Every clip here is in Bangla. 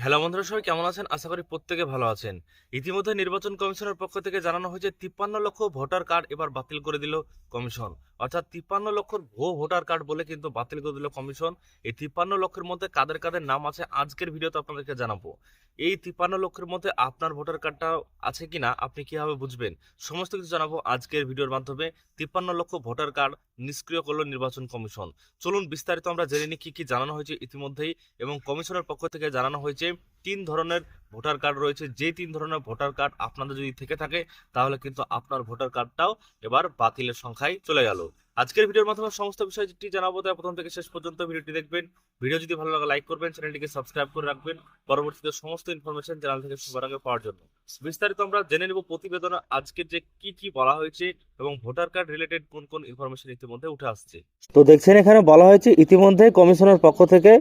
হ্যালো বন্ধুরা, সবাই কেমন আছেন? আশা করি প্রত্যেকে ভালো আছেন। ইতিমধ্যে নির্বাচন কমিশনের পক্ষ থেকে জানানো হয়েছে 53 লক্ষ ভোটার কার্ড এবার বাতিল করে দিল কমিশন। অর্থাৎ 53 লক্ষর ভুয়ো ভোটার কার্ড বলে কিন্তু বাতিল করে দিল কমিশন। এই 53 লক্ষের মধ্যে কাদের কাদের নাম আছে আজকের ভিডিওতে আপনাদেরকে জানাবো। এই 53 লক্ষের মধ্যে আপনার ভোটার কার্ডটা আছে কিনা আপনি কিভাবে বুঝবেন, সমস্ত কিছু জানাবো আজকের ভিডিওর মাধ্যমে। 53 লক্ষ ভোটার কার্ড নিষ্ক্রিয় করলো নির্বাচন কমিশন। চলুন বিস্তারিত আমরা জেনে নিই কি কি জানানো হয়েছে ইতিমধ্যেই। এবং কমিশনের পক্ষ থেকে জানানো হয়েছে 3 ধরনের ভোটার কার্ড রয়েছে। যে 3 ধরনের ভোটার কার্ড আপনাদের যদি থেকে থাকে তাহলে কিন্তু আপনার ভোটার কার্ডটাও এবার বাতিলের সংখ্যায় চলে গেল। আজকের ভিডিওর মাধ্যমে সমস্ত বিষয়টি জানাবো, তাই প্রথম থেকে শেষ পর্যন্ত ভিডিওটি দেখবেন। ভিডিও যদি ভালো লাগে লাইক করবেন, চ্যানেলটিকে সাবস্ক্রাইব করে রাখবেন পরবর্তীতে সমস্ত ইনফরমেশন চ্যানেল থেকে সবার আগে পাওয়ার জন্য। বিস্তারিত আমরা জেনে নেব প্রতিবেদনে আজকে যে কি কি বলা হয়েছে এবং ভোটার কার্ড রিলেটেড কোন কোন ইনফরমেশন ইতিমধ্যে উঠে আসছে। তো দেখছেন এখানে বলা হয়েছে ইতিমধ্যে কমিশনের পক্ষ থেকে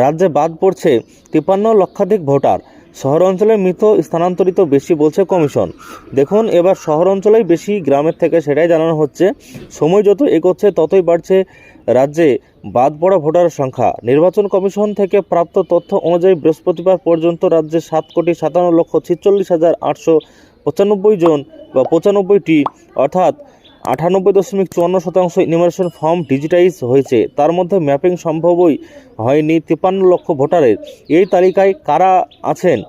রাজ্যে বাদ পড়ছে 53 লক্ষাধিক ভোটার। শহর অঞ্চলে মৃত স্থানান্তরিত বেশি বলছে কমিশন। দেখুন, এবার শহর অঞ্চলেই বেশি গ্রামের থেকে, সেটাই জানানো হচ্ছে। সময় যত এগোচ্ছে ততই বাড়ছে রাজ্যে বাদ পড়া ভোটারের সংখ্যা। নির্বাচন কমিশন থেকে প্রাপ্ত তথ্য অনুযায়ী বৃহস্পতিবার পর্যন্ত রাজ্যে 7,57,895 জন বা 95টি অর্থাৎ 98.54% ইনুমারেশন ফর্ম ডিজিটাইজ হয়েছে। তার মধ্যে ম্যাপিং সম্ভবই হয়নি 53 লক্ষ ভোটারের। এই তালিকায় কারা আছেন?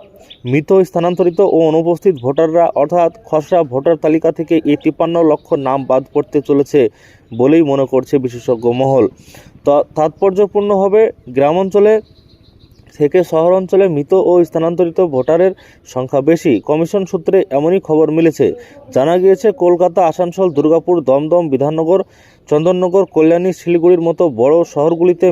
মৃত, স্থানান্তরিত ও অনুপস্থিত ভোটাররা, অর্থাৎ খসড়া ভোটার তালিকা থেকে এই 53 লক্ষ নাম বাদ পড়তে চলেছে বলেই মনে করছে বিশেষজ্ঞ মহল। তাৎপর্যপূর্ণ হবে গ্রামাঞ্চলে থেকে শহর অঞ্চলে মৃত ও স্থানান্তরিত ভোটারের সংখ্যা বেশি। কমিশন সূত্রে এমনই খবর মিলেছে। জানা গিয়েছে কলকাতা, আসানসোল, দুর্গাপুর, দমদম, বিধাননগর, চন্দননগর, কল্যাণী, শিলিগুড়ির মতো বড় শহরগুলিতে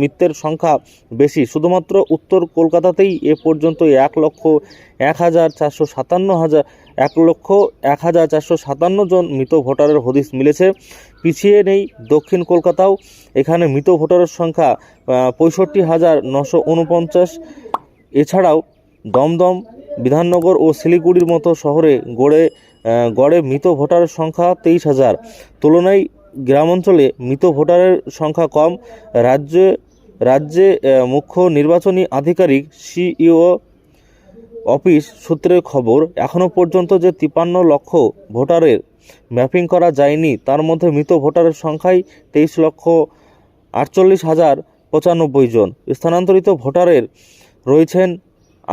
মৃতের সংখ্যা বেশি। শুধুমাত্র উত্তর কলকাতাতেই এ পর্যন্ত 1,1,457 জন মৃত ভোটারের হদিস মিলেছে। পিছিয়ে নেই দক্ষিণ কলকাতাও। এখানে মৃত ভোটারের সংখ্যা 65,949। এছাড়াও দমদম, বিধাননগর ও শিলিগুড়ির মতো শহরে গড়ে মৃত ভোটারের সংখ্যা 23,000। তুলনায় গ্রামাঞ্চলে মৃত ভোটারের সংখ্যা কম। রাজ্যে মুখ্য নির্বাচনী আধিকারিক সিইও অফিস সূত্রের খবর, এখনও পর্যন্ত যে 53 লক্ষ ভোটারের ম্যাপিং করা যায়নি তার মধ্যে মৃত ভোটারের সংখ্যাই 23,48,095 জন। স্থানান্তরিত ভোটারের রয়েছেন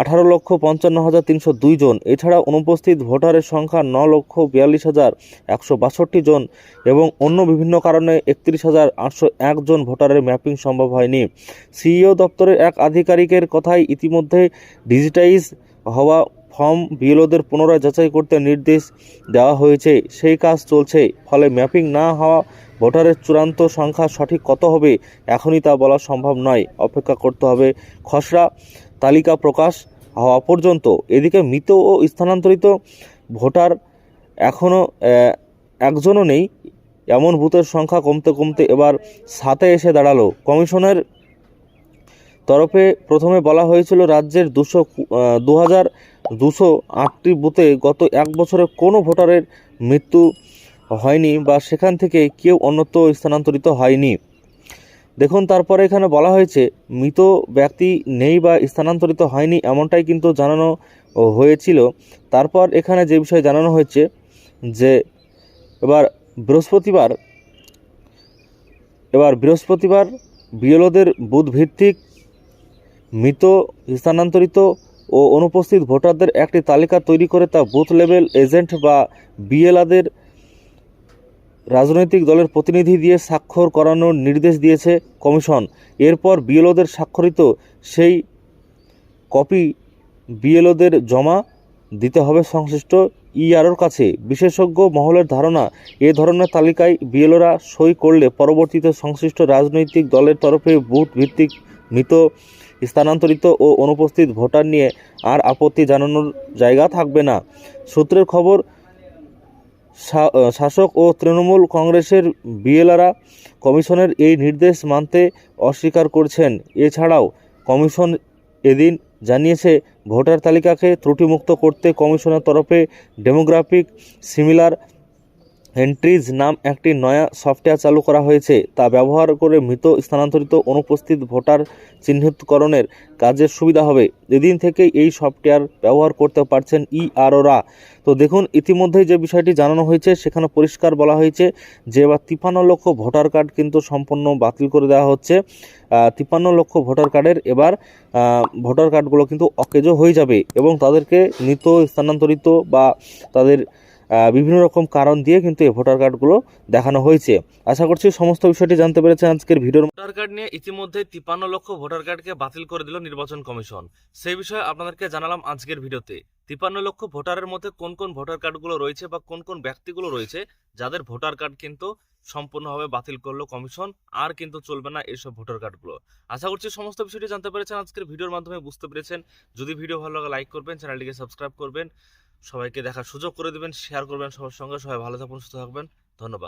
18,55,302 জন। এছাড়া অনুপস্থিত ভোটারের সংখ্যা 9,42,162 জন এবং অন্য বিভিন্ন কারণে 31,801 জন ভোটারের ম্যাপিং সম্ভব হয়নি। সিইও দপ্তরের এক আধিকারিকের কথায় ইতিমধ্যে ডিজিটাইজ হওয়া ফর্ম বিএলওদের পুনরায় যাচাই করতে নির্দেশ দেওয়া হয়েছে। সেই কাজ চলছে। ফলে ম্যাপিং না হওয়া ভোটারের চূড়ান্ত সংখ্যা সঠিক কত হবে এখনই তা বলা সম্ভব নয়। অপেক্ষা করতে হবে খসড়া তালিকা প্রকাশ হওয়া পর্যন্ত। এদিকে মৃত ও স্থানান্তরিত ভোটার এখনও একজনও নেই। এমন বুথের সংখ্যা কমতে কমতে এবার 7-এ এসে দাঁড়ালো। কমিশনের তরফে প্রথমে বলা হয়েছিল রাজ্যের 2,208টি বুথে গত এক বছরে কোনো ভোটারের মৃত্যু হয়নি বা সেখান থেকে কেউ অন্যত্র স্থানান্তরিত হয়নি। দেখুন, তারপরে এখানে বলা হয়েছে মৃত ব্যক্তি নেই বা স্থানান্তরিত হয়নি এমনটাই কিন্তু জানানো হয়েছিল। তারপর এখানে যে বিষয়ে জানানো হয়েছে যে এবার বৃহস্পতিবার বিএলওদের বুথ ভিত্তিক মৃত, স্থানান্তরিত ও অনুপস্থিত ভোটারদের একটি তালিকা তৈরি করে তা বুথ লেভেল এজেন্ট বা বিএলওদের রাজনৈতিক দলের প্রতিনিধি দিয়ে স্বাক্ষর করানোর নির্দেশ দিয়েছে কমিশন। এরপর বিএলওদের স্বাক্ষরিত সেই কপি বিএলওদের জমা দিতে হবে সংশ্লিষ্ট ইআরওর কাছে। বিশেষজ্ঞ মহলের ধারণা, এ ধরনের তালিকায় বিএলওরা সই করলে পরবর্তীতে সংশ্লিষ্ট রাজনৈতিক দলের তরফে বুথ ভিত্তিক মৃত, স্থানান্তরিত ও অনুপস্থিত ভোটার নিয়ে আর আপত্তি জানানোর জায়গা থাকবে না। সূত্রের খবর, শাসক ও তৃণমূল কংগ্রেসের বিএলওরা কমিশনের এই নির্দেশ মানতে অস্বীকার করছেন। এছাড়াও কমিশন এদিন জানিয়েছে ভোটার তালিকাকে ত্রুটিমুক্ত করতে কমিশনের তরফে ডেমোগ্রাফিক সিমিলার হেন্ট্রিজ নাম একটি নয়া সফটওয়্যার চালু করা হয়েছে। তা ব্যবহার করে মৃত স্থানান্তরিত অনুপস্থিত ভোটার চিহ্নিতকরণের কাজের সুবিধা হবে। এদিন থেকে এই সফটওয়্যার ব্যবহার করতে পারছেন ইআরওরা। তো দেখুন, ইতিমধ্যেই যে বিষয়টি জানানো হয়েছে সেখানে পরিষ্কার বলা হয়েছে যে এবার 53 লক্ষ ভোটার কার্ড কিন্তু সম্পূর্ণ বাতিল করে দেওয়া হচ্ছে। 53 লক্ষ ভোটার কার্ডের এবার ভোটার কার্ডগুলো কিন্তু অকেজো হয়ে যাবে এবং তাদেরকে মৃত স্থানান্তরিত বা তাদের বিভিন্ন রকম কারণ দিয়ে কিন্তু এই ভোটার কার্ডগুলো দেখানো হয়েছে। আশা করছি সমস্ত বিষয়টি জানতে পেরেছেন আজকের ভিডিওর। ভোটার কার্ড নিয়ে ইতিমধ্যে 53 লক্ষ ভোটার কার্ডকে বাতিল করে দিল নির্বাচন কমিশন। সেই বিষয়ে আপনাদেরকে জানালাম আজকের ভিডিওতে। 53 লক্ষ ভোটারের মধ্যে কোন কোন ভোটার কার্ডগুলো রয়েছে বা কোন কোন ব্যক্তিগুলো রয়েছে যাদের ভোটার কার্ড কিন্তু সম্পূর্ণভাবে বাতিল করলো কমিশন, আর কিন্তু চলবে না এইসব ভোটার কার্ডগুলো। আশা করছি সমস্ত বিষয়টি জানতে পেরেছেন আজকের ভিডিওর মাধ্যমে, বুঝতে পেরেছেন। যদি ভিডিও ভালো লাগে লাইক করবেন, চ্যানেলটিকে সাবস্ক্রাইব করবেন, সবাইকে দেখার সুযোগ করে দেবেন, শেয়ার করবেন সবার সঙ্গে। সবাই ভালো থাকুন, সুস্থ থাকবেন। ধন্যবাদ।